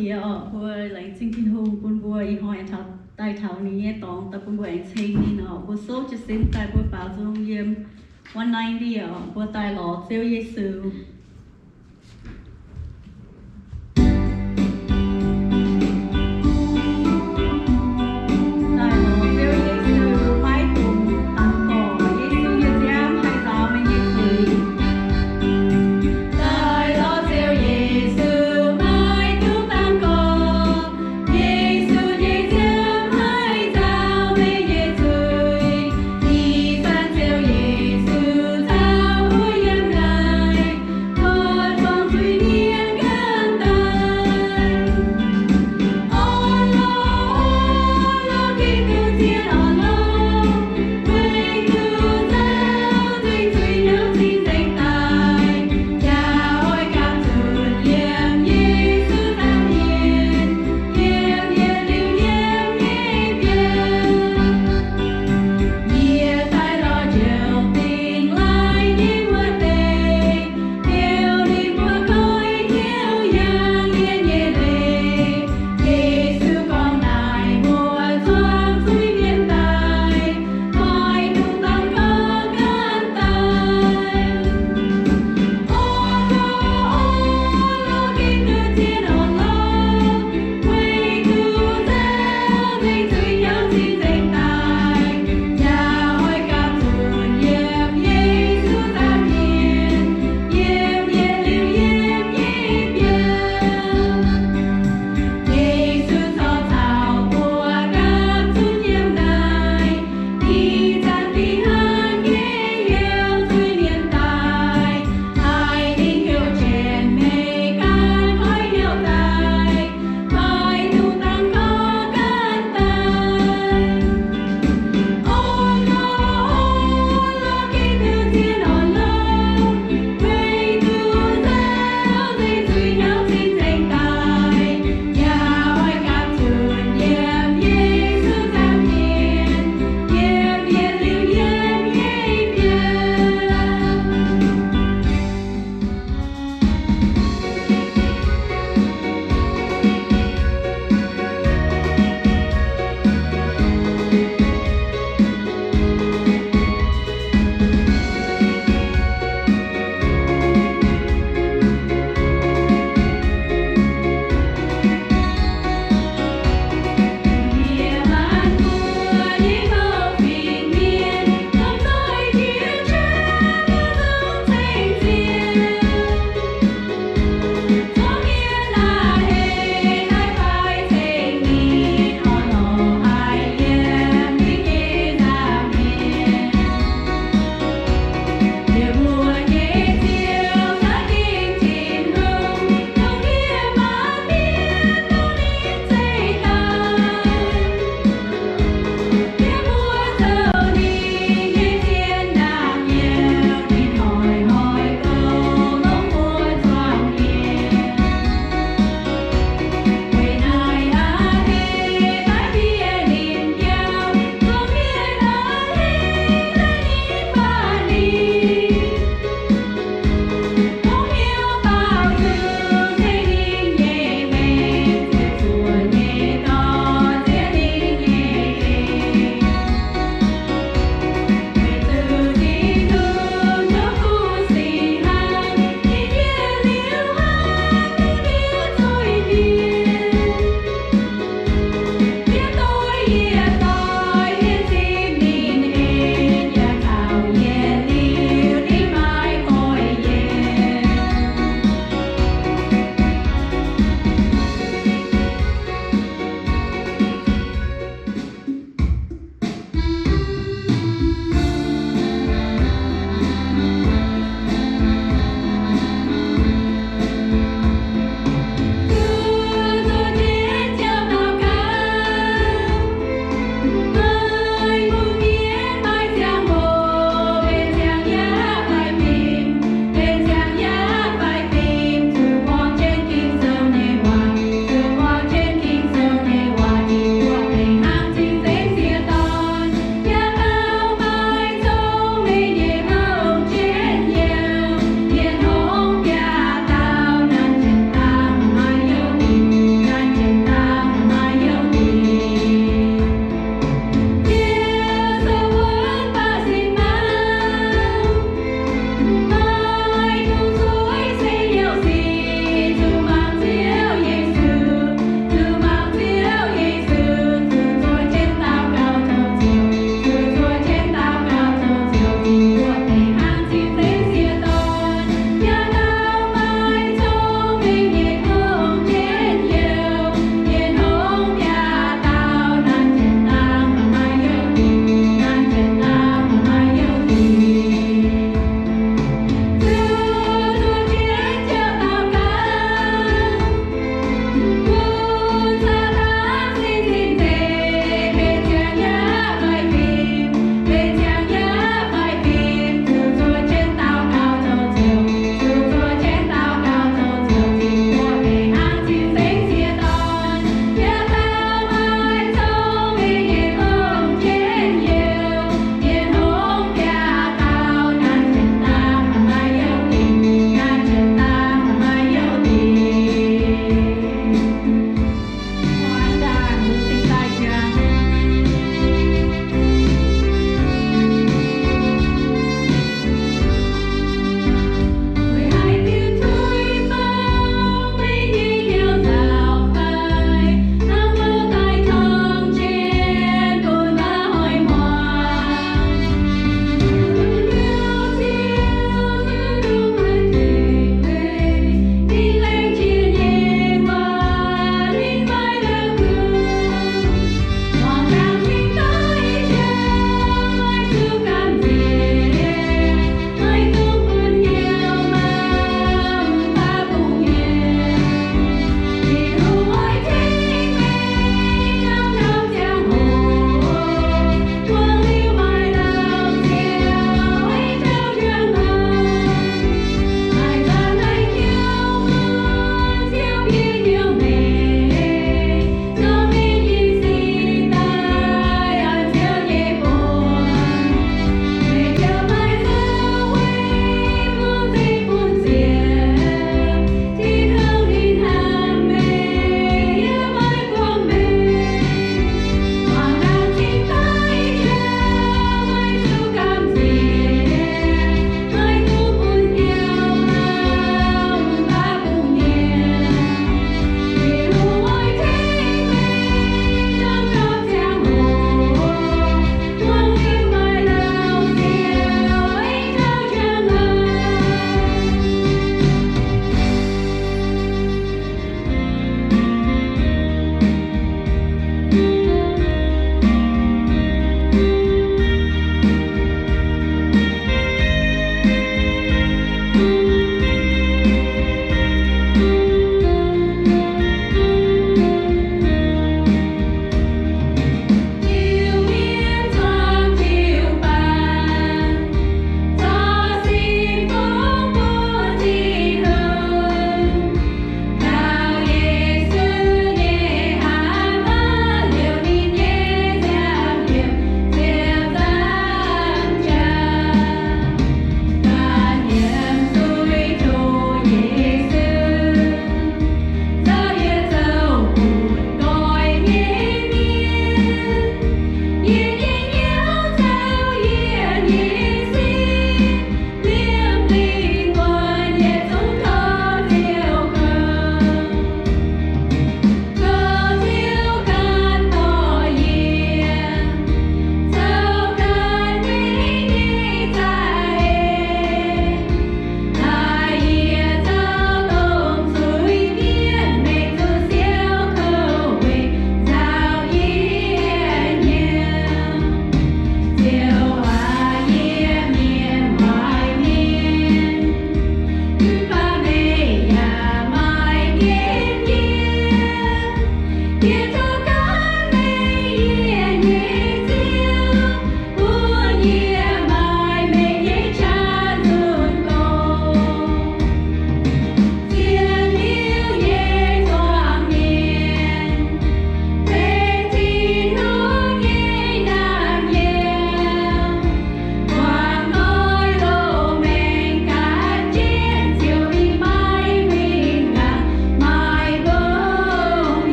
bia vừa lấy chính kinh hùng quân vừa y hỏi thảo tại thảo ní tòng tập quân vừa anh chơi ní nó vừa số cho xin tại vừa bảo dung yếm 190 vừa tại lọ siêu Giêsu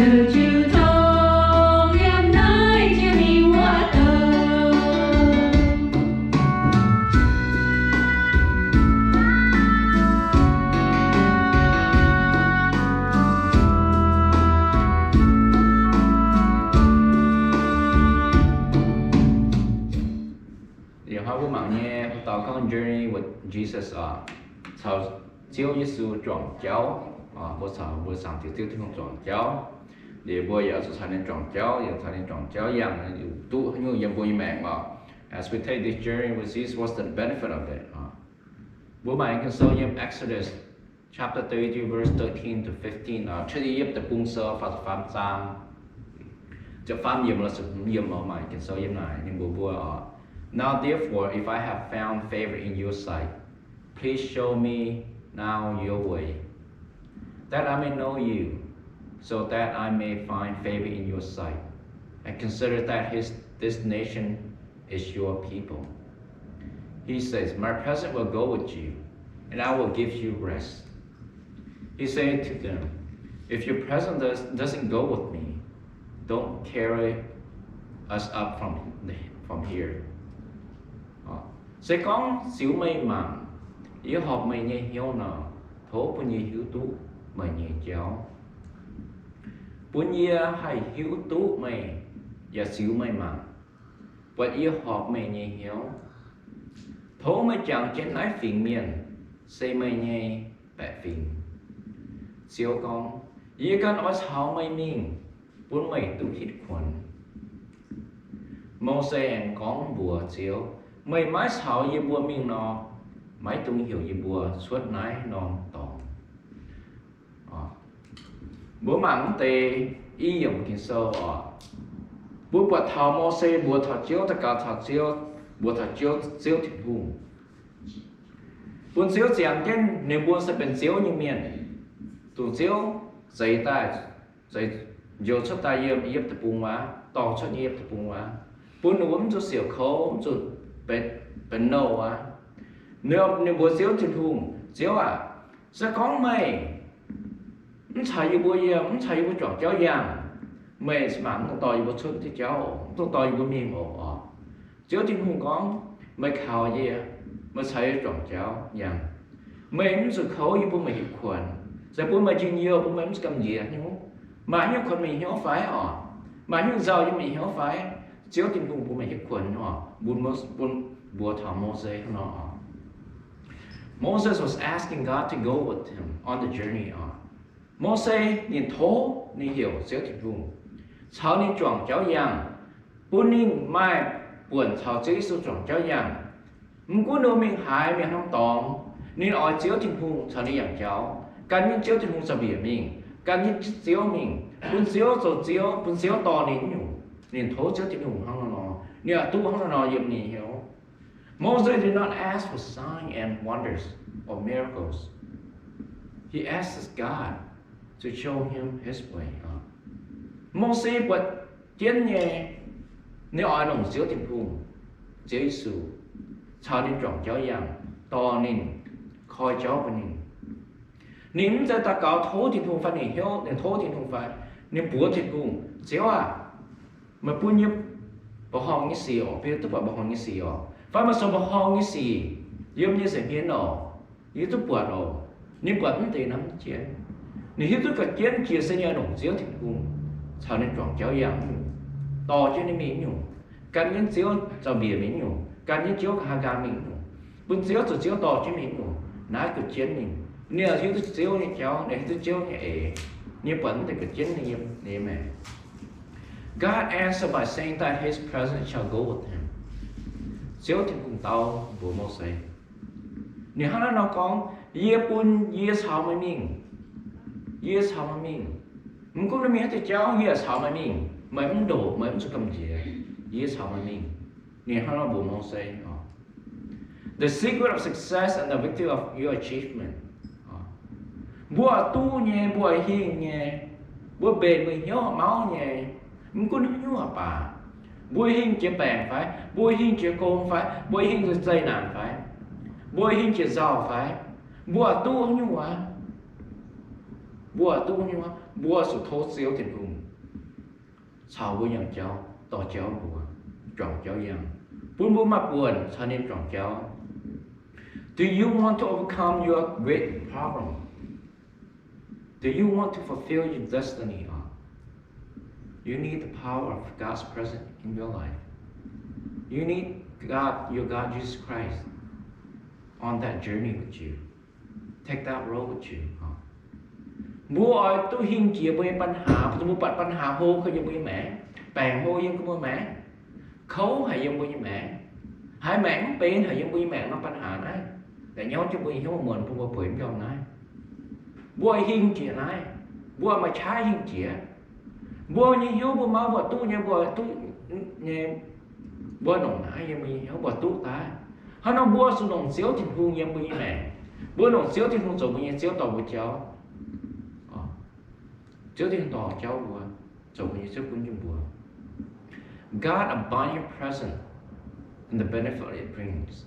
từ chữ thô em nói chưa bị quá tờ Điều hóa của mạng nhé, tao có journey with Jesus sau chiếu Giêsu chọn cháu bữa sáng thì tiêu không chọn cháu để bây giờ sẽ nên chọn cháu giờ sẽ nên chọn cháu rằng tu như giờ vui mẹ mà as we take this journey with Jesus, what's the benefit of it? Bữa bạn can show you Exodus chapter 32 verse 13 to 15 trước đi tập bung sơ phật phạm samจะฟังเยี่ยมเราสุดเยี่ยมใหม่กันโซเยี่ยมหน่อยในบัวNow therefore, if I have found favor in your sight, please show me now your way, that I may know you, so that I may find favor in your sight, and consider that this nation is your people. He says, my presence will go with you, and I will give you rest. He said to them, if your presence doesn't go with me, don't carry us up from here. Sẽ có xíu mây màng yếu họp mày nhẹ hiếu nào thố bún nhẹ hiếu tú mày nhẹ cháu bún nhẹ hay hiếu tú mày và xíu mây màng và yếu họp mày nhẹ hiếu thố mày chẳng trên ái phiền miền xây mày nhẹ bẹ phiền xíu con yếu con nói sao mày miên bún mày tú hít khuẩn mô xe con bùa xíu mày mãi sao như bùa miệng nó mãi tung hiểu như bùa suốt nái non tỏng bữa mặn tê y dùng kinh sâu bữa bật thảo mô xe bùa thảo chiếu tất cả thảo chiếu bùa thảo chiếu chiếu thịt hùng bùa chiếu chẳng trên nếu bùa sẽเป็นchiếu như miền tụ chiếu giấy tay giấy dầu xuất tay yếm tập bùng má tỏ xuất yếm tập bùng má bùa uống cho xỉu khấu choเป็นโนnếu bùa xíu trên hùng xíu sẽ có mày chạy như bùa chạy như bùa chọn cháu giang mày sẽ mặn tao tòi bùa xuân thì cháu tao tòi bùa miên ổ xíu trên hùng có mày khảo gì mày chạy chọn cháu giang mày muốn sự khấu như bùa mày hiểu khuẩn sẽ bùa mày chừng nhiều bùa mày muốn cầm gì mà như con mày hiểu phải mà như giàu như mày hiểu phải xíu trên hùng bùa mày hiểu khuẩn bùa thảo Moses Moses was asking God to go with him on the journey Moses nhìn thố nhìn hiểu xíu thịt vùng cháu nhìn chọn cháu yang bún nhìn mai buồn cháu chế số chọn cháu yang muốn nô mình hại mình không tòng nhìn ở xíu thịt vùng cháu nhìn yang cháu cần nhìn xíu thịt vùng sao biển mình cần nhìn xíu mình bún xíu to nhìn thố xíu thịt vùng không nó nhìn tu không nó dùm nhìn hiểu Moses did not ask for signs and wonders or miracles. He asked God to show him his way. Moses bật chiến nhẹ nếu ai đồng xíu tình hùng Giêsu sao nên chọn cháu yang to nên coi cháu của mình nín ra ta cáo thố tình hùng phải nên hiểu nên thố tình hùng phải nên bùa tình hùng chéo mà bùa nhấp bảo hòng cái gì biết tức bảo hòng cái gì phải mà sao bảo hong cái gì giống như sẽ biến nổ như tôi bật nổ nhưng quẩn thì nắm chiến nếu tôi cả chiến chia sẻ nhau nổ chiếu thì cùng sao nên chọn cháu yang to cho nên mình nhung cần những chiếu cho bìa mình nhung cần những chiếu hà gà mình nhung bún chiếu cho chiếu to cho mình nhung nãy cái chiến mình nếu chiếu tôi chiếu như cháu để tôi chiếu như ế như quẩn thì cái chiến như mẹ God answered by saying that His presence shall go with him. Xíu thì cùng tao bố mô xây nếu hắn nó có yê bún yê sao mà mình mình cũng nói thì cháu yê sao mà mình mày muốn đổ mày muốn sự cầm gì yê sao mà mình nếu hắn nó bố mô xây the secret of success and the victory of your achievement bùa tu nhé bùa hiền nhé bùa bền mình nhớ máu nhé mình cũng nhớ bà bùi hình chỉ bèn phải bùi hình chỉ công phải bùi hình chỉ dây nản phải bùi hình chỉ giàu phải bùa tu không như quá bùa sự thốt xíu thì hùng sao bùa nhận cháu tỏ cháu bùa chọn cháu yang bùa bùa mặt buồn sao nên chọn cháu. Do you want to overcome your great problem? Do you want to fulfill your destiny? You need the power of God's presence in your life. You need God, your God Jesus Christ, on that journey with you. Take that road with you. Bố ơi, tôi hiện chia vớiปัญหาtôi muốnปัญหาโฮเขายังไม่แหมแปลงโฮยังก็ไม่แหมเขาหายยังไม่แหมหายแหมเป็นหายยังไม่แหมมาปัญหานั้นแต่ย้อนจะไม่hiểu mìnhผมว่าเผยcho này bố ơi hiện chia này bố mà trái hiện chia bố như hiểu bố máu bố tu như bố tu như bố nồng náiยังไม่hiểu bố tu ta họ nói bố số nồng xíu thì hungยังไม่แหมbố nồng xíu thì hung rồi bố như xíu tàu bố cháu trước tiên tỏ cháu bùa rồi như trước quân chung bùa. God abundant present and the benefit it brings.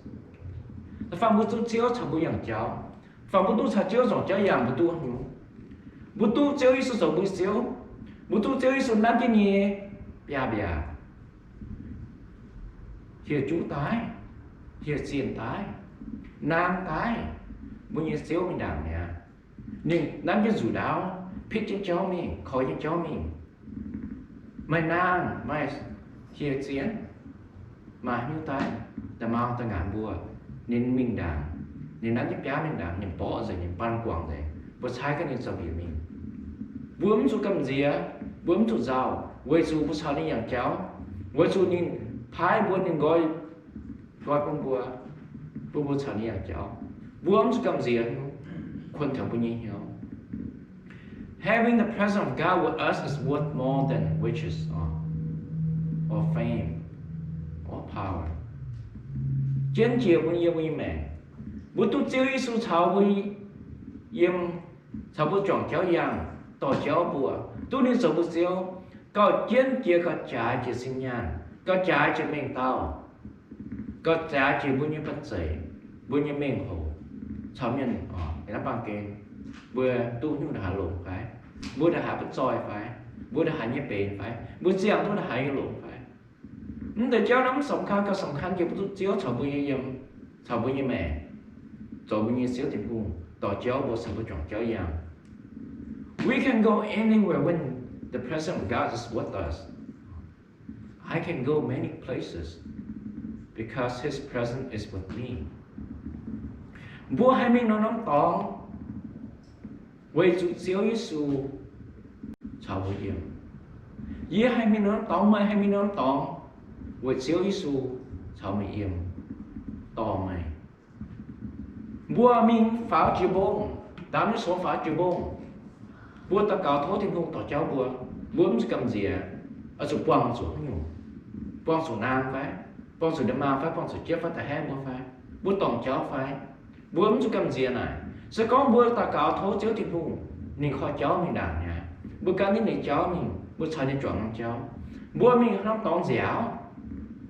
Phạm bùa tu chiếu cháu bùa yang cháu, phạm bùa tu cháu chiếu rồi cháu yang bùa tu hữu, bùa tu chiếu isu rồi bùa chiếu, bùa tu chiếu isu nam cái nhẹ, bia, hiện chú tái, hiện xiên tái, nam tái, bùa như chiếu mình đảm nè, nhưng nam cái rủ đáoพิจิตเจ้ามีคอยเจ้ามีไม่นานไม่เฮียเสียนมาหิ้วตายแต่มาเอาแต่งานบัวนินมิงด่างนินนั้นยับยั้มิงด่างยังปออะไรยังปั้นกวางเลยบัวใช้กันยังสบีมิงบัวมันสู่กำเจียบัวมันสู่เจ้าเวสู่ผู้ชายนี่อย่างเจ้าเวสู่นินพายบัวนินก้อยปุ่มบัวผู้ชายนี่อย่างเจ้าบัวมันสู่กำเจียคนแถวปุ่นยิ่งเหี่ยว Having the presence of God with us is worth more than riches or fame or power. Trên chiều với yêu với mẹ, bố tu chiếu Giêsu cháu với yếm cháu bố chọn cháu yang tỏ cháu bùa, tu nên cháu bố chiếu, có trên chiều có trái chỉ sinh nhàn, có trái chỉ mình tao, có trái chỉ bố như bất dậy, bố như mình hồ, cháu nhân cái nó bằng kênh. Bữa tu như là hạ lộn phải, bữa đã hạ bất soi phải, bữa đã hạ nhẹ bền phải, bữa giang tu đã hạ như lộn phải. Để cháu nắm sòng khăn cho sòng khăn kia bữa chiếu cháu bữa như yếm, cháu bữa như mẹ, cháu bữa như xíu thì buông, tỏ cháu bữa sao bữa chọn cháu yang. We can go anywhere when the presence of God is with us. I can go many places because His presence is with me. Bữa hai mình nó nắm tỏng. Vì chủ chiếu Giêsu cháu với yếm, yếm hai mươi năm tòng mày hai mươi năm tòng, vì chiếu Giêsu cháu mày yếm, tòng mày. Bùa mình phá chữ bông, tám mươi số phá chữ bông, bùa ta cáo thố thì không tỏ cháu bùa, bùa mình cầm gì à, ở chỗ quăng chỗ không nhủ, quăng chỗ nam phải, quăng chỗ đêm ma phải, quăng chỗ chết phải, tại hai bùa phải, bùa tòng cháu phải, bùa mình cầm gì này. Sẽ có bữa ta cáo thố chiếu tình vùng mình khỏi cháu mình đảm nhà bữa cá ní này cháu mình bữa sau đi chọn năm cháu bữa mình không tón dẻo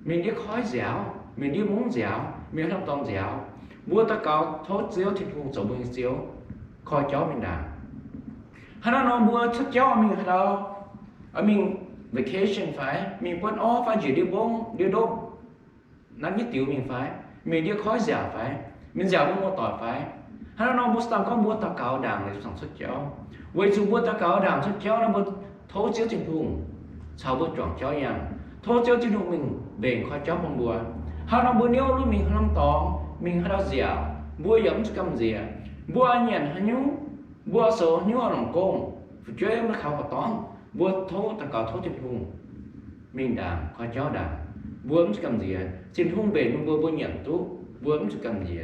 mình đi khói dẻo mình đi muốn dẻo mình không tón dẻo bữa ta cáo thố chiếu tình vùng chỗ mình chiếu khỏi cháu mình đảm hắn nói bữa chắc cháu mình ở đâu ở mình vacation phải mình quên phải chỉ đi bông đi đâu nắng nhất tiểu mình phải mình đi khói dẻo phải mình dẻo cũng mua tỏi phải hắn nói bố ta có bố ta cáo đảng để sản xuất cháu, vì dù bố ta cáo đảng xuất cháu là bố thấu chiếu trên vùng, sao bố chọn cháu yang, thấu chiếu trên vùng mình bền khỏi cháu bằng bùa, hắn nói bố nếu lúc mình không tỏ, mình không dẻo, bố giống cho cầm gì, bố anh nhận hắn nhú, bố số nhú ở lòng công, phải chơi em nó khảo cả toán, bố thấu ta cáo thấu trên vùng, mình đảng khỏi cháu đảng, bố em cho cầm gì, trên vùng bền bố nhận tú, bố em cho cầm gì.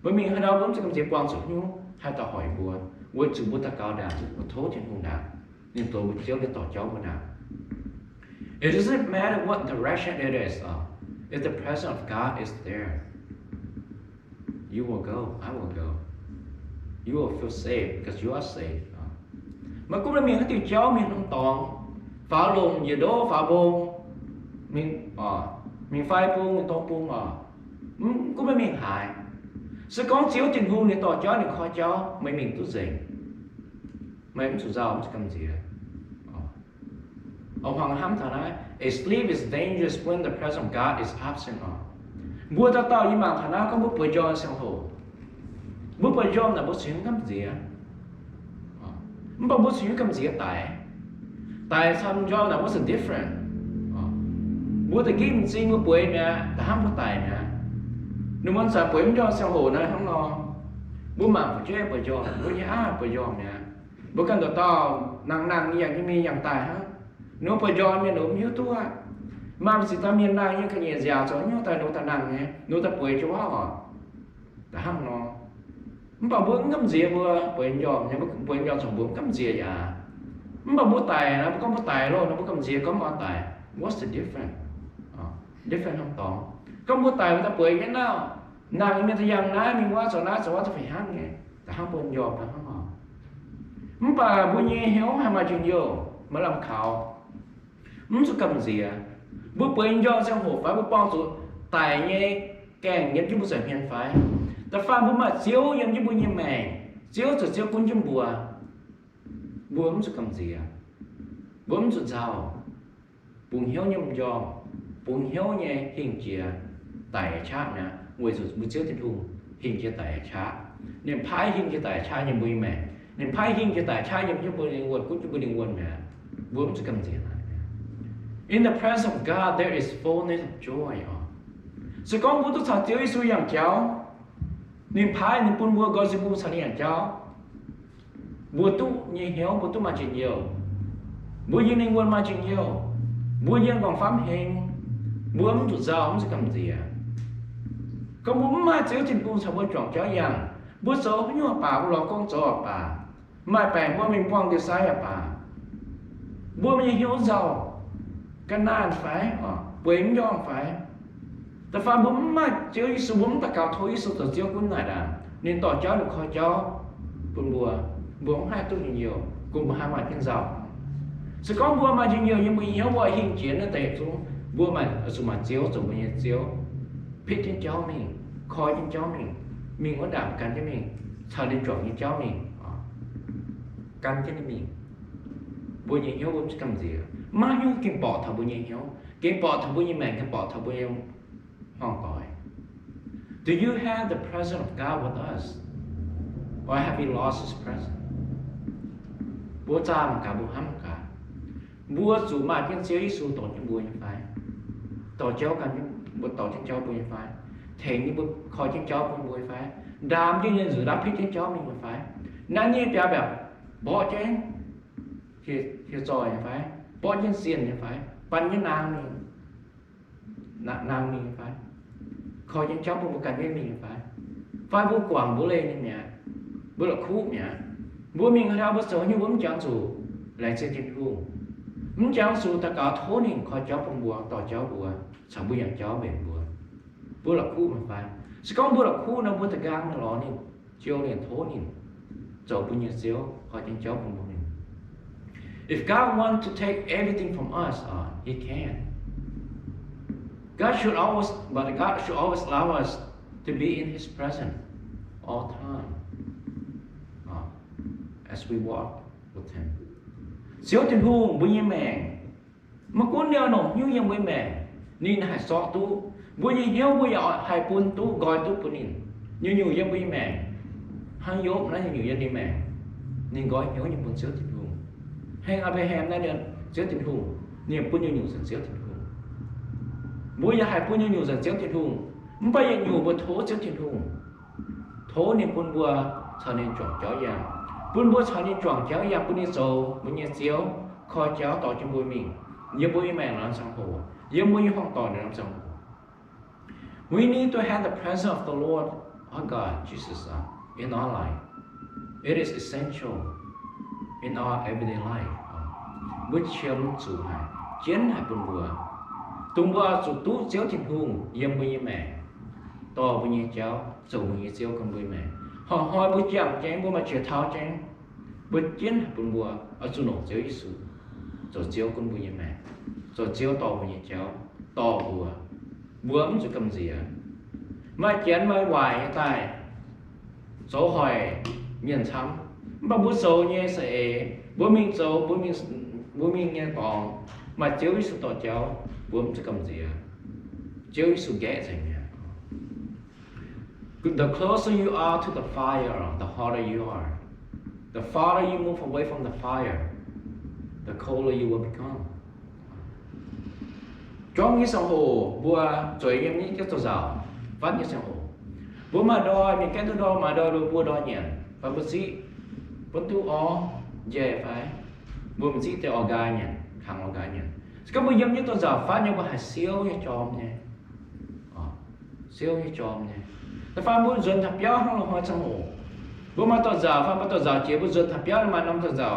Bởi mình ở đâu cũng sẽ cầm chế quan trọng như hai tao hỏi bùa với chữ bùa ta cao đàn và thố trên vùng đàn nhưng tôi bị chiếu cái tỏ cháu của nào. It doesn't matter what direction it is if the presence of God is there, you will go, I will go, you will feel safe because you are safe. Mà cũng là mình cái tiểu cháu mình không toàn phá lùng gì đó phá bông mình phai bông mình tông bông cũng là mình hại. Sẽ có chiếu tình huống để tỏ cháu để khỏi cháu mấy mình tốt dậy. mày cũng giàu không cầm gì đấy ông Hoàng Ham thà nói a sleep is dangerous when the presence of God is absent bữa ta tao im mà thà nói có bữa cho sang hồ bữa cho là bữa xuyên cầm gì á bữa xuyên cầm gì tại sao cho là what's the different bữa ta kiếm gì bữa nè ta ham bữa tại nè nếu muốn sao bữa cho sang hồ này không lo bữa mà phải chơi bữa cho bữa nè bữa cần tao năng nhưอย่างที่มีอย่างตายฮะnếu bữa cho mình ốm hiếu tua mà mình ta miền này như cái nhà giàu cho nhau ta đâu ta năng nhé nếu ta bữa cho họ ta ham nó mình bảo bữa ngâm gì bữa cho nhưng bữa cho xong bữa ngâm gì à mình bảo bữa tài nó có bữa tài luôn nó bữa ngâm gì có món tài what's the difference different không to có bữa tài người ta bữa cái nào nàng mình thấy rằng nãy mình quá sợ ta phải hát nghe ta hát bữa cho ta không họ mình bảo bữa nhẹ hiếu hay mà chuyện nhiều mà làm khảo mình sẽ cầm gì à bữa cho sang hồ phải bữa bao số tài nhé kèn nhất chứ bữa sẽ hiện phải ta pha bữa mà chiếu giống như bữa như mẹ chiếu cuốn trong bùa mình sẽ cầm gì à bữa mình sẽ giàu buồn hiếu như mình cho buồn hiếu nhé hình chia tài chát nè người rồi bữa chiếu thì thùng hình chia tài chát nên phái hình chia tài chát như bữa mẹ nên phái hình chia tài chát như bữa liên quan cũng như bữa liên quan mẹ bữa mình sẽ cầm gì in the presence of God there is fullness of joy sự con bữa tôi sao chiếu Giêsu yang cháu nên phái nên buồn bữa gọi sự bữa sao yang cháu bữa tu như hiếu bữa tu mà chuyện nhiều bữa yên nên quân mà chuyện nhiều bữa yên còn pháp hình bữa mình tụt giàu không sẽ cầm gì à có bữa mà chiếu trên bữa sao bữa chọn cháu yang bữa số nhưng mà bà bữa lo con số bà mà bèn bữa mình quăng từ sai à bà bữa mình hiếu giàu cái nan phải bữa mình cho phải ta pha bấm mà chiếu Giêsu bấm ta cao thôi Giêsu ta chiếu cuốn này đã nên tỏ cháu được khỏi cháu buồn bùa hai tôi nhiều cùng hai mặt trên giàu sẽ có bùa mà nhiều nhưng mình nhớ bùa hình chiến nó tệ xuống bùa mà xuống mà chiếu rồi mình chiếu phết trên cháu mình khỏi trên cháu mình có đảm cắn cho mình sao đi chuẩn như cháu mình cắn cho mình bùa nhiều bùa sẽ cầm gì mà như cái bỏ thằng bùa nhiều cái bỏ thằng bùa như mẹ cái bỏ thằng bùa nhiều hoàn toàn. Do you have the presence of God with us? Or have you lost His presence? Bố cha mà cả bố hâm cả. Bố chủ mà trên xíu Giêsu tổ cho bố như phải. Tổ cháu cần bố tổ trên cháu bố như phải. Thế như bố khỏi trên cháu bố như phải. Đàm như nhân dự đáp hết trên cháu mình như phải. Nãy như bé bẹp bỏ trên thì rồi như phải. Bỏ trên xiên như phải. Bắn như nàng mình. Nàng mình phải khỏi trên cháu bố cần với mình phải bố quảng bố lên như nhà bố là khúc nhà bố mình ở đâu bố sợ như bố mình chẳng dù lại trên trên khu mình chẳng dù ta cả thố nên khỏi cháu bố bùa tỏ cháu bùa sao bố nhận cháu bền bố là khúc mà phải sẽ có bố là khúc nó bố ta gang nó lo nên chiều liền thố nên cho bố nhận xíu khỏi trên cháu bố mình if God wants to take everything from us He can. God should always allow us to be in His presence all time as we walk with Him. Xíu tiền hùng với mẹ, mà cuốn đeo nổ như với mẹ, nên hãy xóa tu, với hiếu với hãy buồn tu gọi tu của nín, như nhiều dân với mẹ, hãy yếu nói nhiều dân đi mẹ, nên gọi hiếu như buồn xíu tiền hùng, hay Abraham nói đến xíu tiền hùng, niềm buồn nhiều dần xíu tiền hùng. Bố giờ hai bố nhiều dần chiếu thiên hùng, bây giờ nhiều bữa thố chiếu thiên hùng, thố nên buôn bùa cho nên chọn cháu giang, buôn bùa cho nên chọn cháu giang buôn nên sầu, buôn nên chiếu, kho cháu tỏ cho bùi mình, giờ bùi mẹ nó sang hồ, giờ bùi hoang tỏ nó sang hồ. We need to have the presence of the Lord, our God, Jesus, in our life. It is essential in our everyday life. Bước chiếm chủ hải, chiến hải buôn bùa. Tung bữa chủ tú chiếu thiên hùng yếm với mẹ to với như cháu dầu với như chiếu con với mẹ họ hỏi bữa chạm chén bữa mà chia tháo chén bữa chiến bữa bùa ở chỗ nổ chiếu Giêsu rồi chiếu con với như mẹ rồi chiếu to với như cháu to bùa ấm rồi cầm gì mà chén mới hoài như tài số hỏi nhận sắm mà bố số nhé sẽ bố mình số bố mình nghe còn mà chiếu sự tỏ cháu bố mình sẽ cầm gì à chiếu sự ghét gì nhỉ. The closer you are to the fire, the hotter you are. The farther you move away from the fire, the colder you will become. Trong như sông hồ, bùa trời em như cái tàu rào, phát như sông hồ. Bùa mà đo, mình cái đo mà đo đôi bùa đo nhỉ. Và bùa sĩ, bùa tu ó, dễ phải. Bùa mình sĩ theo ó gai nhỉ, khẳng ó gai nhỉ. Các bùa giống như tàu rào phát như bùa hạt siêu như chòm nhỉ. Siêu như chòm nhỉ.แต่ฟ้าบุญจนทับย้อห้องเราหอยสมูบุมาตัวจ่าฟ้ามาตัวจ่าเจี๊ยบจนทับย้อมาน้ำตัวจ่า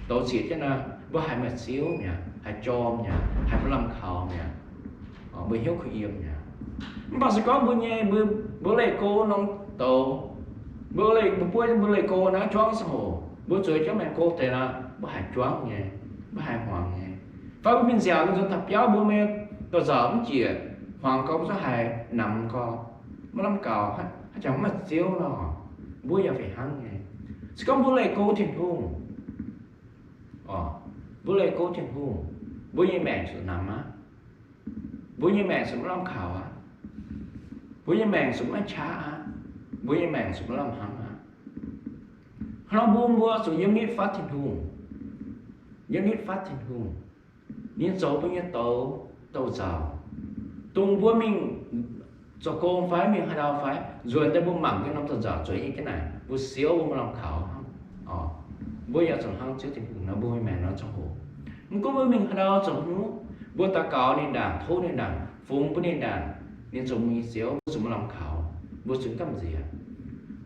ตัวเสียใช่ไหมบุหายมาซิ้วเนี่ยหายจอมเนี่ยหายพลังเขาเนี่ยบุหิ้วคือเอี่ยมเนี่ยมันบอกสิก็บุญเนี่ยบุเลยโกน้องโตบุเลยบุป่วยบุเลยโกนะจ้องสมูบุช่วยเจ้าแม่โกแต่ละบุหายจ้องเนี่ยบุหายห่วงเนี่ยฟ้าบุญเป็นเสียจนทับย้อบุเมตัวจ่ามันเจี๊ยห่วงก็จะหายนำก็mà làm cào ha chẳng mất xíu nó bố giờ phải hăng nghe chỉ có bố lại cố thiền hùng bố lại cố thiền hùng bố như mẹ sự nằm á bố như mẹ sự làm cào á bố như mẹ sự ăn chả á bố như mẹ sự làm hăng á nó bố sự giống như phát thiền hùng giống như phát thiền hùng nên số bố như tàu giàu tung bố mình cho cô phái mình hay đâu phái rồi tới bố mặn cái năm thật giả chơi như cái này bố xíu bố làm khảo bố giờ chẳng hăng chứ thì nó bố mẹ nó trong hồ mình có bố mình hay đâu chẳng nó bố ta cáo nên đàn thô nên đàn phùng bố nên đàn nên dùng mình xíu dùng làm khảo bố xứng cầm gì à.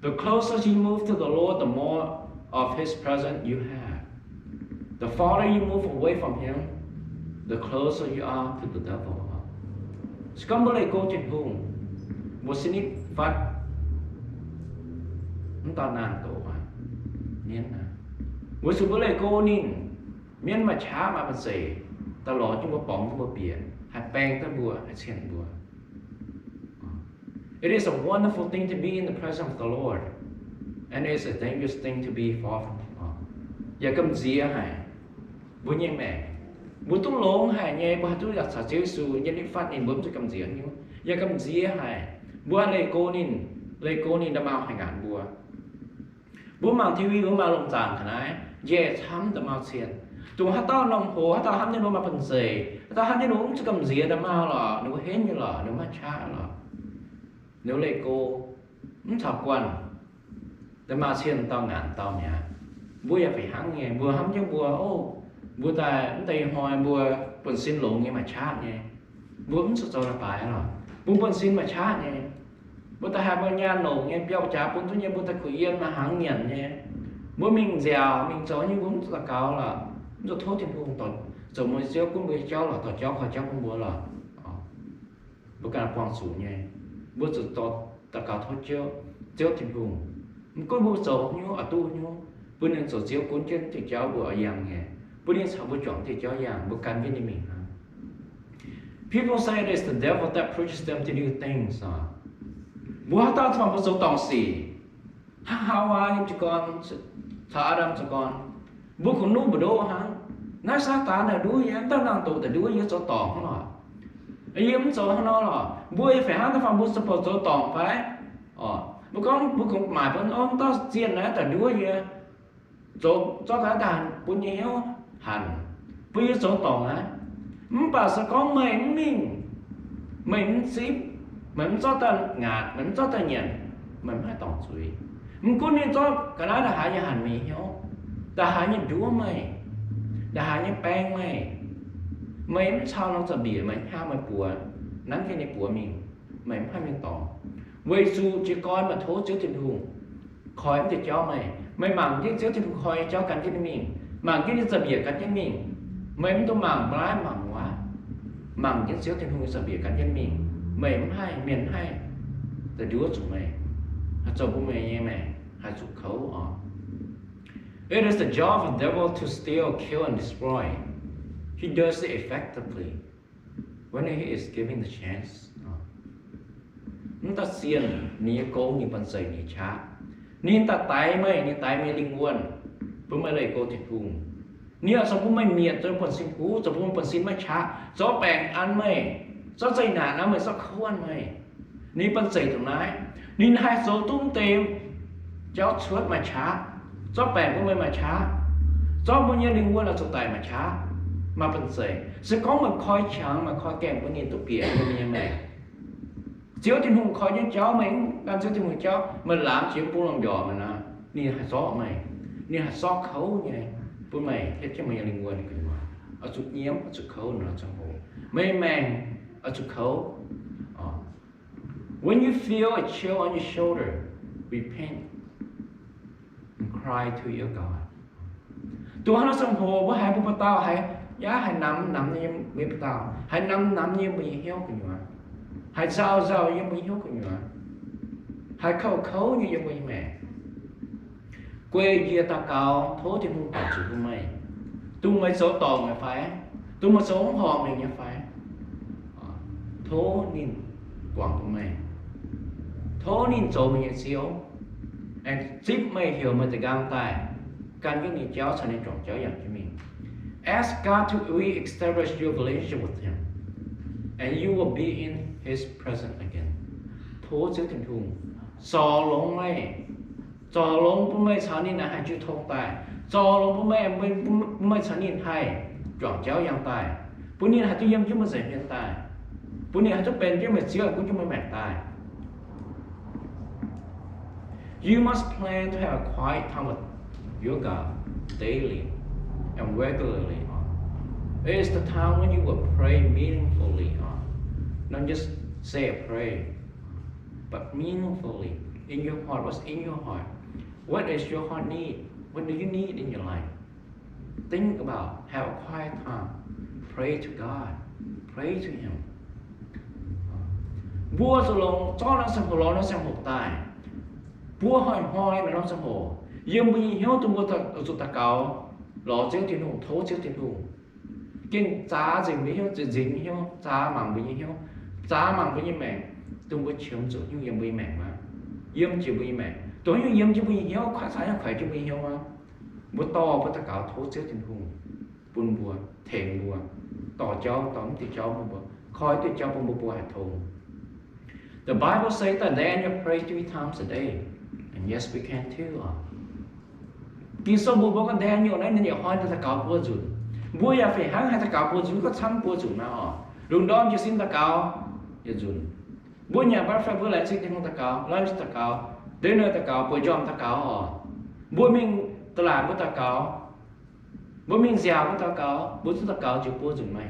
The closer you move to the Lord, the more of His presence you have. The farther you move away from Him, the closer you are to the devil. Sekarang boleh kau cenderung một sinh phát chúng ta nàn tổ mà miên à một số bữa lại cô nín miên mà chả mà bật dậy ta lò chúng ta bóng chúng ta biển hạt bèn ta bùa hạt xiên bùa. It is a wonderful thing to be in the presence of the Lord, and it is a dangerous thing to be far from Him. Giờ cầm gì hả bố nhé mẹ bố tung lông hả nhé bố tôi đặt sản chế su nhân đi phát nên bố tôi cầm gì nhá giờ cầm gì hả bố lấy cô nín đã mau hành ngàn bố mang TV bố mang lồng giàn khả năng dễ thắm đã mau xiên tụi hát tao nòng hồ hát tao hát nên bố mà phần dày tao hát nên bố cũng cầm gì đã mau là nếu hết như là nếu mà cha là nếu lấy cô không thảo quan đã mau xiên tao ngàn tao nhà bố giờ phải hăng nghe bố hâm chứ bố bố ta tay hoài bố phần xin lộn nghe mà cha nghe bố cũng sợ là phải rồi bố phần xin mà cha nghe bố ta hai bên nhà nổ nghe béo chả bố tôi nghe bố ta khởi yên mà háng nghiền nghe bố mình dẻo mình chó như bố là cao là rồi thôi thì bố tỏ rồi mới xíu cũng với cháu là tỏ cháu khỏi cháu cũng bố là bố cả quang sủ nghe bố chỉ tỏ ta cao thôi cháu thì bố có bố sổ như ở tu như bố nên sổ xíu cuốn chân thì cháu bố ở giang nghe bố nên sao bố chọn thì cháu giang bố can với mình. People say it is the devil that pushes them to do things. Bố ta thằng bố số tòng xì Hawa em cho con thả Adam cho con bố cũng nuôi bố đô hả nói sao ta là đuôi em ta đang tụ tại đuôi như số tòng nó ấy em số nó là bố phải hát ta thằng bố số tòng phải bố cũng mãi bố ôm ta xiên này tại đuôi như số cho cả đàn bố nhéo hành bố như số tòng á bà sẽ có mình ship mình cho ta ngạt mình cho ta nhận mình phải tòng suy mình có nên cho cái đó là hại như hành mì nhau ta hại như chúa mày ta hại như bèn mày sao nó sẽ bị mày ha mày bùa nắng cái này bùa mình mày phải mình tòng vậy dù chỉ coi mà thố trước thiên hùng khỏi em thì cho mày mảng cái trước thiên hùng khỏi cho cắn cái mình mảng cái sẽ bị cắn cái mình mày tôi mảng lái mảng quá mảng cái trước thiên hùng sẽ bị cắn cái mình mày miền hay từ đứa chúng mày cho bố mày nghe mày hay chụp khấu It is the job of the devil to steal, kill, and destroy. He does it effectively when he is given the chance. Chúng ta xiên ní cố ní bận dày ní chá nín ta tái mày nín tái mày linh quân bữa mày lấy cô thịt hùng nia sao bữa mày miệt cho phần xin cú cho bữa phần xin mày chả cho bèn ăn mày cho dây nản ăn mày cho khâu ăn mày nín phần dây thằng nái nín hai số tung tìm cháu chuột mà chả cho bèn bữa mày mà chả cho bao nhiêu linh quân là cho tài mà chả mà phần dây sẽ có một khói trắng mà khói kèm của nín tụ bìa như mày chiếu thiên hùng khói những cháu mày làm chiếu thiên hùng cháu mình làm chiếu bún lòng giò mà nó nín hai gió mày nín hai gió khấu như này bữa mày hết cho mày linh quân cái mà ở chút nhiễm ở chút khấu nữa trong hồ mày mèn ở chút khấu when you feel a chill on your shoulder repent and cry to your God tụi nó trong hồ với hai bố tao hay giá hai năm như mấy bố tao hai năm như mấy hiếu cái nhở hai giàu như mấy hiếu cái nhở hai khấu như mấy mẹ quê kia ta cao thố thì không phải chịu của mày tôi mới số tòn mày phải tôi mới số hòn mày nhá phải thố nên quảng của mày thố nên chỗ mày xíu anh zip mày hiểu mày từ gang tay can cái này cháu cho nên chọn cháu dành cho mình ask God to re-establish your relationship with Him and you will be in His presence again thố chữ tình hùng sò lông mày cho lông bố mày sáng nên là hai chữ thông tài cho lông bố mày sáng nên hai chọn cháu yang tài bố nên hai chữ yếm chứ mà giải hiện tài bố nên hai chữ bền chứ mà xíu cũng chứ mà mẹ tài you must plan to have a quiet time with your God daily and regularly it is the time when you will pray meaningfully not just say a prayer but meaningfully in your heart. What's in your heart? What does your heart need? What do you need in your life? Think about, have a quiet time. Pray to God. Pray to Him. Vua sổ lông cho nó sang hồ nó sang hồ tài. Vua hỏi mà nó sang hồ. Nhưng bây giờ hiếu tụi vua thật ở chỗ ta cao. Lọ chiếu thiên hùng, thố chiếu thiên hùng. Kinh giá dình với hiếu, dính hiếu, giá mảng với hiếu. Giá mảng với mẹ. Tụi vua chiếm chỗ nhưng hiếm với mẹ mà. Yếm chỉ với mẹ, tối như yếm chỉ với hiếu, khỏe sáng khỏe chỉ với hiếu mà, bữa to bữa ta cáo thố chết thiên hùng, buồn bùa, thèm bùa, tỏ cháu tóm thì cháu buồn bùa, khói thì cháu buồn bùa hạt thùng. The Bible says that Daniel prayed 3 times a day, and yes we can too. Kinh số bùa bùa con Daniel này nên nhiều hỏi ta cáo bùa dùn, bùa ya phải hăng hay ta cáo bùa dùn có chăm bùa dùn nào, đừng đón chỉ xin ta cáo, ya dùn. Bữa nhà bác phải bữa lại xin thì không ta cáo, lunch ta cáo, dinner ta cáo, buổi jom ta cáo bữa mình ta làm bữa ta cáo, bữa mình giàu bữa ta cáo, bữa ta cáo chỉ bữa dừng mày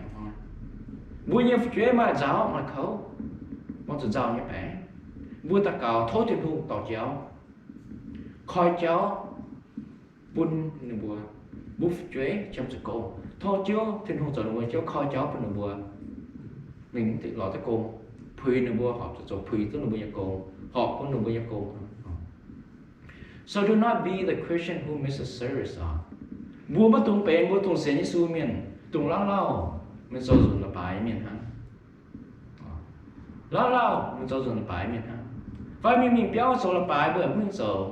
bữa nhà chuyện mà giáo mà khấu, mong sự giàu như thế, bữa ta cáo thối thì hùng tỏ cháu, khói cháu, bún nửa bữa, bút chuyện trong sự cô, thối cháu thì hùng rồi nửa cháu khói cháu bên nửa bữa, mình thì lọt tới cô. Pui nửa bữa họp cho pui tức nửa bữa cô họp cũng nửa bữa cô. So do not be the Christian who misses service. Bữa bắt tung bền bữa tung sen như su miền tung lao mình so dùn là bài miền ha. Lao mình so dùn là bài miền ha. Phải mình béo so là bài bữa mình so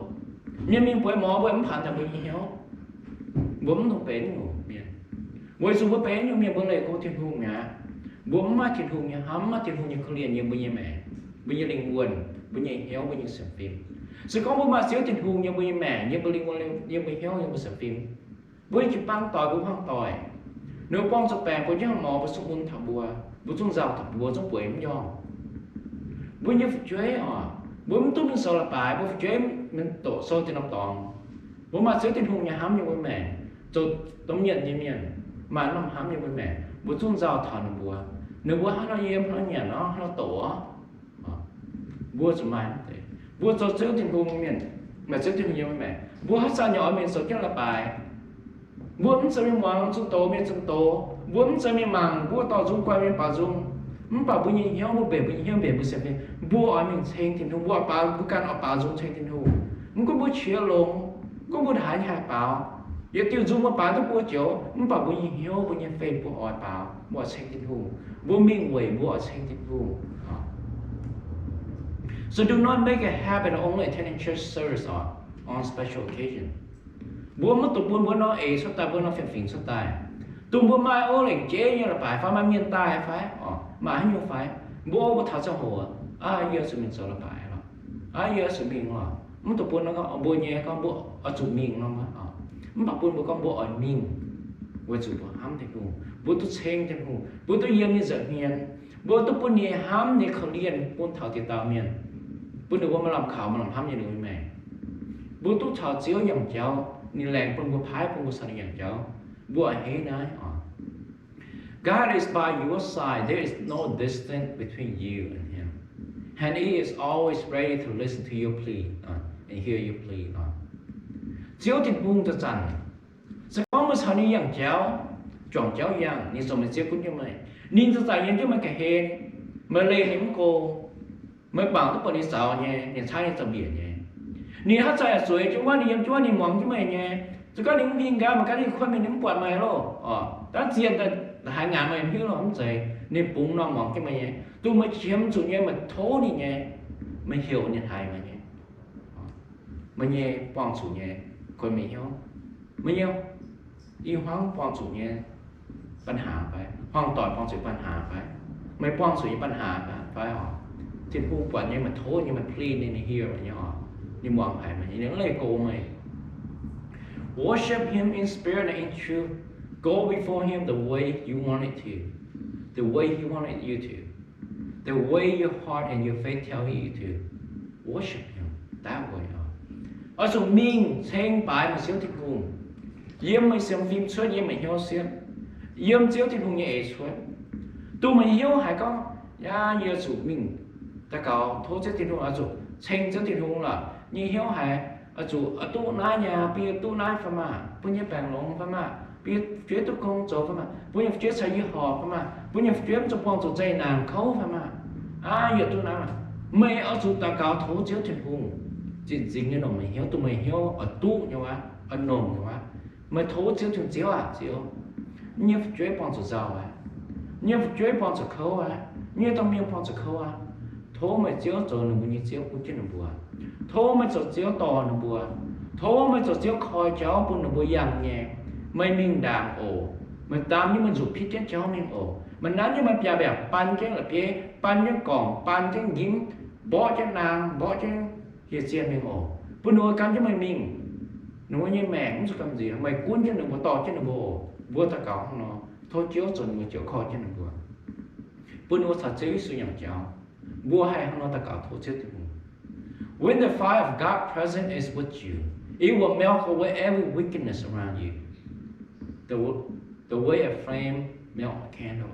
mình bữa mò bữa mình phản thành bữa hiếu bữa mình tung bền ngủ miền bữa su bữa bền như miền bữa này cô thiên hùng nhá. Bố má thiên hùng nhà hắm má thiên hùng nhà không liền như bây giờ mẹ bây giờ linh quần bây giờ héo bây giờ xem phim sẽ có bố má xíu thiên hùng như bây giờ mẹ như bây linh quần như bây héo như bây xem phim bây giờ băng tỏi cũng băng tỏi nếu băng sập bèn bây giờ mò bây xuống bún thảo bùa bây xuống rau thảo bùa xuống quẩy nhom bây giờ chuối bố mình tôi mình sợ là bài bố chuối mình tổ sôi trên năm tòn bố má xíu thiên hùng nhà hắm như bây mẹ rồi tóm nhận như miền mà năm hắm như bây mẹ bố xuống rau thảo bùa nếu bố nó yếm nó nhả nó tổ bố cho mai thế bố cho chữ thiên hùng miền mà chữ thiên hùng như mẹ bố hát sao nhỏ miền số chắc là bài bố cũng sẽ miền măng xuống tổ miền xuống tổ bố cũng sẽ miền măng bố tỏ dung qua miền bà dung không bảo bố nhìn hiếu bố bể bố xem miền bố ở miền trên thiên hùng bố ở bố can ở bà dung trên thiên hùng không có bố chia lồng có bố đá nhà bảo giờ tiêu dùng một bà tôi bố chiếu không bảo bố nhìn hiếu bố nhìn phê bố ở bảo bố ở trên thiên hùng bố mình quẩy bố ở trên thiên hùng. So do not make a habit of only attending church service on special occasion bố mất tụi bố nó sắp tay bố nó phiền sắp tay tụi bố mai ô lệnh chế như là phải mai miền tai phải mà hay nhiều phải bố tháo trong hồ giờ sự mình sợ là phải rồi giờ sự mình rồi mất tụi bố nó có bố nhé con bố ở chủ mình nó mà mất bảo bố con bố ở mình bố chủ bố hám thì cũng bố tôi xem thì cũng bố tôi yên như giờ miền bố tôi bố nhé hám nhé khẩu liên bố tháo tiền tao miền bố được bố mà làm khảo mà làm hám như được mẹ bố tôi tháo chiếu nhầm cháu ni leng pun bố phái pun bố sang nhầm cháu bố ở hết này God is by your side. There is no distance between you and Him, and He is always ready to listen to your plea and hear your plea. Chiếu thì buông cho chẳng, sẽ có một sao ni yang cháu, chọn cháu yang, ni sống mình chiếu cũng như mày, ni cho tại những cái mà cái hên, mà lên những cô, mà bảo tất cả đi sao nhé, ni sai ni tầm biển nhé, ni hát sai ở suối chúng ta ni mong chúng mày nhé, chúng ta những viên cá mà cái đi khoan mình những quạt mày lo, đã tiền ta 2 ngàn mà em biết nó không dày nên bụng nó mỏng cái mày tôi mới chiếm chủ nhé mà thố đi nhé mới hiểu như thầy mà nhé mà nhé quang chủ nhé coi mình hiểu mới hiểu yêu hoang quang chủ nhéปัญหาไปห้องต่อยquang chủ ปัญหาไปไม่quang chủ ปัญหาphải họ thì bụng quạt nhé mà thố nhé mà clean nên hiểu nhé họ đi mong phải mà những lời cô mày worship Him in spirit and in truth. Go before Him the way you want it to, the way He wanted you to, the way your heart and your faith tell you to. Worship Him that way. Ở chỗ mình xem bài mà siêu thích hùng, yếm mới xem phim suốt yếm mới hiểu xem, yếm siêu thích hùng nhẹ suốt. Tụi mình hiểu hay có, giờ chỗ mình ta có thô siêu thích hùng ở chỗ xem siêu thích hùng là như hiểu hay ở chỗ ở tụ nái nhà bia tụ nái phải mà, bây giờ bèn lông phải mà. Biết phía tôi công chỗ phải mà, bây giờ phía sai như họ phải mà, bây giờ phía trong quang chỗ dây nàng khâu phải mà, giờ tôi nói mà, mày ở chỗ ta cao thấu chiếu trên hùng, chỉ dính như nó mày hiểu tụi mày hiểu ở tu như vậy, ở nồng như vậy, mày thấu chiếu trên chiếu chiếu, như phía quang chỗ giàu như phía quang chỗ khâu như trong miệng quang chỗ khâu thấu mày chiếu chỗ nó như chiếu cũng trên nó bùa, thấu mày chỗ chiếu to nó bùa, thấu mày chỗ chiếu khoi cháu cũng nó bùa yang nhẹ. Mày mình đàm ổ, mình tam nhưng mình dục phít chết cháu mình ổ, mình nói nhưng mà bia bẹp pan chết là bia, pan chết còng, pan chết dính, bỏ chết nàng, bỏ chết hiệt xiên mình ổ, bữa nuôi cắn cho mày mình, nuôi như mẹ không có làm gì, mày cuốn chết được một to chết được bộ, bữa ta cáo nó, thôi chiếu rồi mình chịu khó chết được bữa nuôi thật chế suy nhầm cháu, bữa hay không nó ta cáo thôi chết được. When the fire of God present is with you, it will melt away every wickedness around you. The way a flame melt a candle.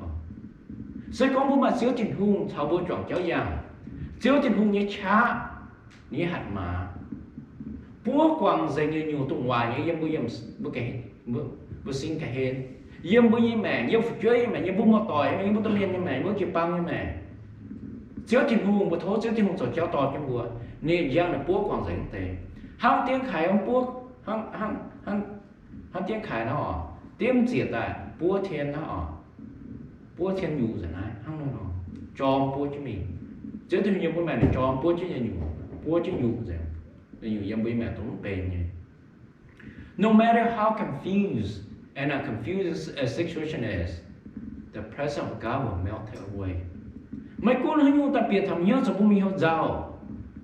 Sẽ có một mà chiếu trên hung thảo bố chọn cháu yang, chiếu trên hung như cha, như hạt mà, bố quăng dây như nhiều tung ngoài như yếm bố cái bố xin cái hên, yếm bố như mẹ, yếm phục chơi mẹ, yếm bố mò tỏi, yếm bố tâm liên như mẹ, bố chịu băng như mẹ, chiếu trên hung bố thố chiếu trên hung chọn cháu to trong bùa, nên giang là bố quăng dây tề, hăng tiếng khải ông bố hăng tiếng khải nó tiêm diệt tại búa thiên nó búa thiên nhủ rồi này hăng nó cho búa cho mình chứ tôi nhiều bố mẹ này cho búa chứ nhủ búa chứ nhủ rồi nhủ em bố mẹ tốn bền nhỉ. No matter how confused and a confused a situation is, the presence of God will melt it away. Mấy con hơi nhủ tập biệt thầm nhớ cho bố mình học giàu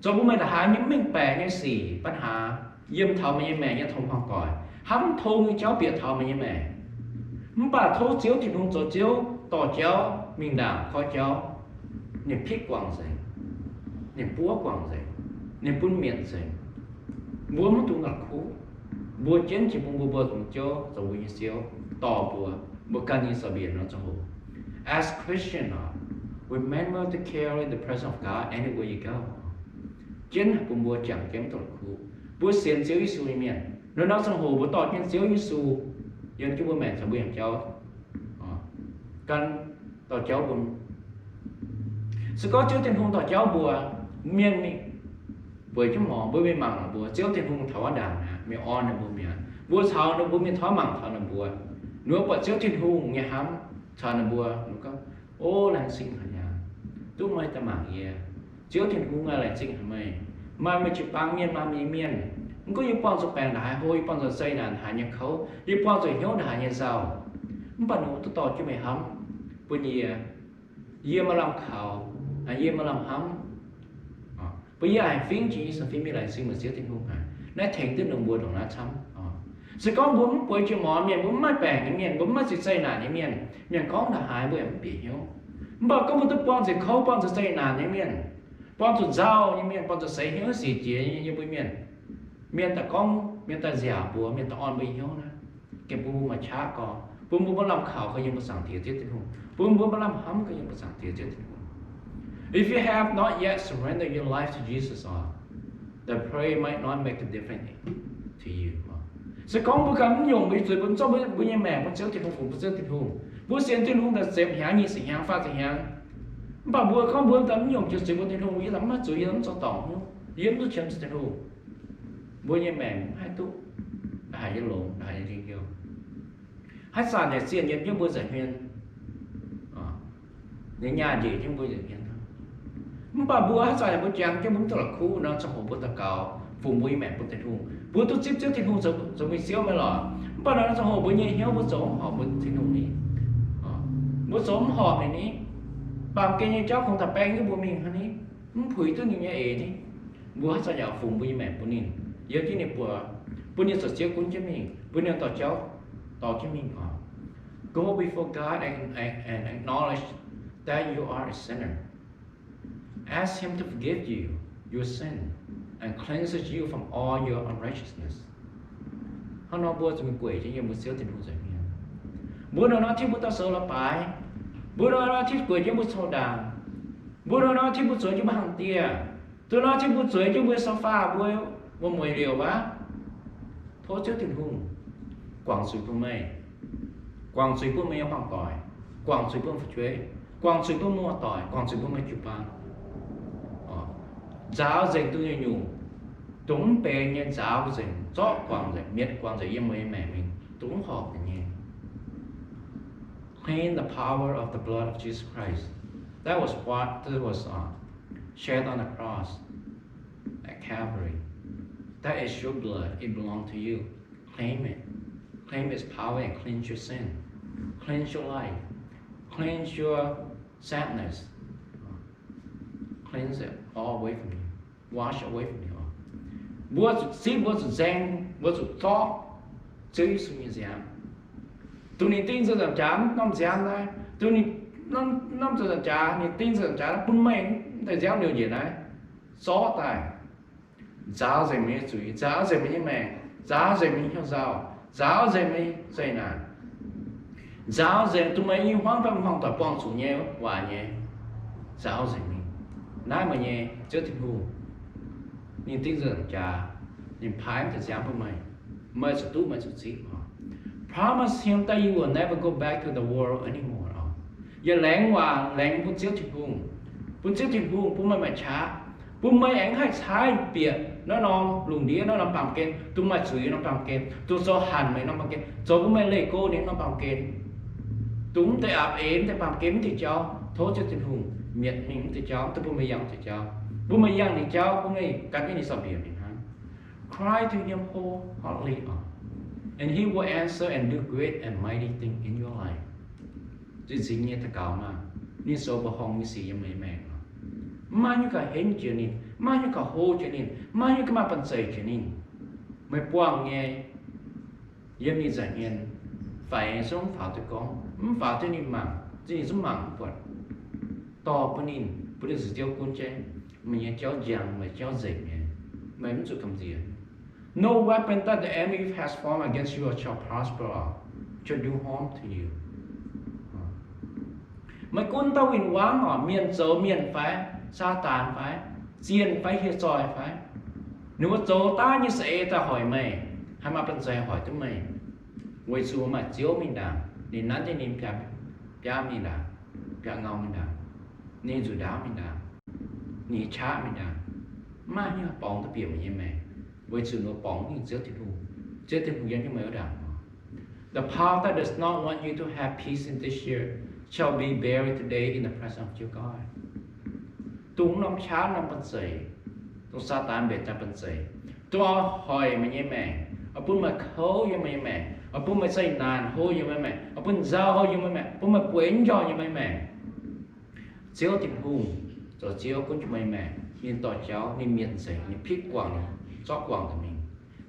cho bố mẹ là hai những mình bè như xì bắt hà yếm thầu mà như mẹ như thông hoàng còi hắm thô như cháu biệt thầu mà như mẹ mà bà thô chiếu thì không cho chiếu tỏ cháu mình đảng khó cháu nên phít quảng dày nên búa quảng dày nên bún miệng dày búa mất tụ ngạc khú búa chén chỉ bún búa tụ cháu rồi như xíu tỏ búa cần như sợ biển nó cho hồ. As Christian remember to carry the presence of God anywhere you go. Chén bún búa chẳng kém tụ khú búa xiên xíu như xui miệng nó nói sang hồ búa tỏ chén xíu như xu dân chú bố mẹ sẽ biển cháu căn tỏ cháu bún sẽ có chiếu tiền hùng tỏ cháu bùa miên mình bởi chú mỏ bữa bên mặn là bùa chiếu tiền hùng thảo đàn mẹ on là bùa mẹ bùa thảo nó bùa miên thảo mặn thảo là bùa nếu bà chiếu tiền hùng nghe hám thảo là bùa nó có ô làng sinh hả nhà tú mai ta mảng nghe chiếu tiền hùng là làng sinh hả mày mai mày chụp băng miên mà mày miên có yêu quan sự bèn đại hôi quan sự xây nàn hạ nhân khấu yêu quan sự hiếu hạ nhân giàu bạn nó tôi tỏ cho mày hắm bây giờ mà làm khảo giờ mà làm hắm bây giờ anh phiến chỉ sẽ phiến mi lại xin một xíu tiếng hùng nãy thành tiếng đồng bùa đồng lá chấm sẽ có bốn quay cho mỏ miền bốn mắt bèn những miền bốn mắt sự xây nàn những miền có là hai bữa em bị hiếu mà có một tập quan sự khấu quan sự xây nàn những quan sự giàu những quan sự xây hiếu gì chỉ như bữa miền ta con miền ta giả bùa miền ta on bữa hiếu nè cái bùa mà chả có bùa làm khảo có những một sáng tiệt tiếng hùng bùa làm hắm có những một sáng tiệt tiếng hùng. If you have not yet surrendered your life to Jesus, the prayer might not make a difference to you. Sẽ có một cái dùng bị rồi vẫn cho với nhà mẹ vẫn chơi thì không phụ chơi thì không. Bữa xem thì không là xem hàng như xem hàng phát thì hàng. Bà bữa không bữa tấm dùng cho xem thì không ý lắm mà chủ yếu lắm cho tổng không. Yếm tôi xem thì không. Bữa nhà mẹ hai tú, hai cái lỗ, hai cái gì kêu. Hai sản để xem nhớ bữa giải huyền. Những nhà gì chứ bữa giải huyền. Bà bữa hát giải bữa chàng cho muốn tôi là khu nó trong hồ bữa ta cầu phụ bữa mẹ bữa tết hùng bữa tôi tiếp thì hùng rồi mình xíu mới lọ bà nó trong hồ bữa nhẹ héo bữa sống họ bữa tết hùng đi bữa sống họ này ní bà kia như cháu không tập bén cái bữa mình hắn ní phủi tôi như ế đi bữa hát giải phụ bữa mẹ bữa nín giờ chứ này bữa nín sợ xíu cuốn cho mình bữa nín tỏ cháu tỏ cho mình go before God and acknowledge that you are a sinner. Ask Him to forgive you your sin and cleanses you from all your unrighteousness. Hắn nói bữa mình quỷ cho nhiều một xíu tình huống giải miên. Bữa đó nó thích bữa ta sợ là bài. Bữa đó nó thích quỷ cho bữa sầu đàn. Bữa đó nó thích bữa sửa cho bữa hàng tia. Tôi nó thích bữa sửa cho bữa sofa bữa mùi điều bá. Thôi chứ tình huống. Quảng suy của mày. Quảng suy của mày hoàng tỏi. Quảng suy của mày chuế. Quảng suy của mua tỏi. Quảng suy của mày chụp bàn. Giáo dành tôi như nhủ túng bè nhân giáo dành rõ quảng dành miết quảng dành yên mấy mẹ mình túng họp như clean the power of the blood of Jesus Christ. That was shed on the cross at Calvary. That is your blood. It belongs to you. Claim it. Claim its power and cleanse your sin. Cleanse your life. Cleanse your sadness. Cleanse it all away from you. Wash away from you. What's zen, what's thought, chứ suy nghĩ giảm. Tụi này tin rằng chán, nó giảm này. Tụi này nó rằng chán, này tin rằng chán, nó bún mệnh, tại giảm điều gì này. Xó tài. Giáo dạy mấy chú ý, giáo dạy mấy mẹ, giáo dạy mấy theo giáo, giáo dạy mấy dạy nàn. Giáo dạy tụi mấy hoang tâm hoàng tỏa quang chủ nhé, hòa nhé. Giáo dạy mấy. Nãy mà nhé, chưa thích hù. Nhìn tin rằng cha, nhìn phái thì giảm với mày. Mày sẽ tú mày sẽ xí. Promise him that you will never go back to the world anymore. Giờ lén hòa, lén bún chiếc thích hùng. Bún chiếc thích hùng, bún mày chá. Bún mày ảnh hay trái biệt. Nó non, lùng đĩa nó làm bằng kênh. Tụi mày chửi nó bằng kênh. Tụi do hẳn mày nó bằng kênh. Cho bún mày lê cô đến nó bằng kênh. Tụi mày ạp ến, tại bằng kênh thì cháu. Thôi cho thích hùng. Miệt mình thì cháu, tôi bún mày dặn thì cháu. Bố mày yang thì cháu, bố mày các cái này sao biểu hiện hả? Cry to Him wholeheartedly, and He will answer and do great and mighty things in your life. Chứ dính như ta cáo mà, nên số bà hông như xì như mấy mẹ. Mà như cả hên chưa nên, mà như cả hô chưa nên, mà như cả mà bận xây chưa nên. Mày quang nghe, yếm như giải nhiên, phải sống phá tôi con, phá tôi nên mạng, chứ nên sống mạng vật. To bố nên, bố nên sử tiêu cuốn chế. Mình cháu giang mà cháu dậy mày muốn chụp cầm gì? No weapon that the enemy has formed against you shall prosper, shall do harm to you. Mày quân tao hình quá ngỏ miền dấu miền phái, sa tàn phái, chiên phái hiệt soi phái. Nếu mà dấu ta như sẽ ta hỏi mày, hay mà bên dạy hỏi tới mày, quay xuống mà chiếu mình đàm, để nắn cho nên bia mình đàm, bia ngao mình đàm, nên dù đá mình đàm. Ni cha mình à, mà như bóng tập biểu như mẹ, với sự nổi bóng như chết thì hùng dân như mày ở đảng. The power that does not want you to have peace in this year shall be buried today in the presence of your God. Tung năm cha năm bận dậy, tung sa tan bể ta bận dậy, ตัวหอยมันยังแม่เอาปุ่นมาเขายังไม่แม่เอาปุ่นมาใส่นานโหยังไม่แม่เอาปุ่นเจ้าโหยังไม่แม่ปุ่นมาป่วยจอยังไม่แม่เจ้าติดหูตัวเจ้าcũngไม่แม่นี่ต่อเจ้านี่เมียนเสียนี่พริกกวางนี่ซอกกวางตัวนี้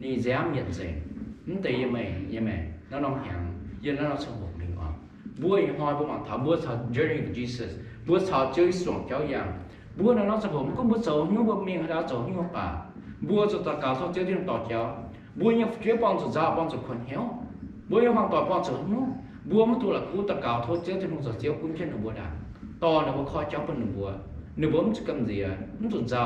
นี่แย้มเมียนเสียนี่แต่ยังไม่แล้วน้องหางยังแล้วน้องสงบหนึ่งอ่ะบัวยังหอยพวกมันถามบัวถาม journey to Jesus บัวถามเจ้าส่วนเจ้าอย่างบัวน้องสงบก็บัวโจหิ้วบัวเมียงเขาโจหิ้วป่าบัวจะตะกาวเขาเจ้าที่ต่อเจ้าบัวยังช่วยป้องจะจ้าป้องจะคนเหี้ยวบัวยังฟังต่อป้องจะหิ้วบัวมันตัวละคู่ตะกาวโทษเจ้าที่มึงจะเจ้าคุ้นเช่นหนูบัวด่างต่อหนูบัวคอยเจ้าเป็นหนูบัวมันจะกำเดียมันตัวเจ้า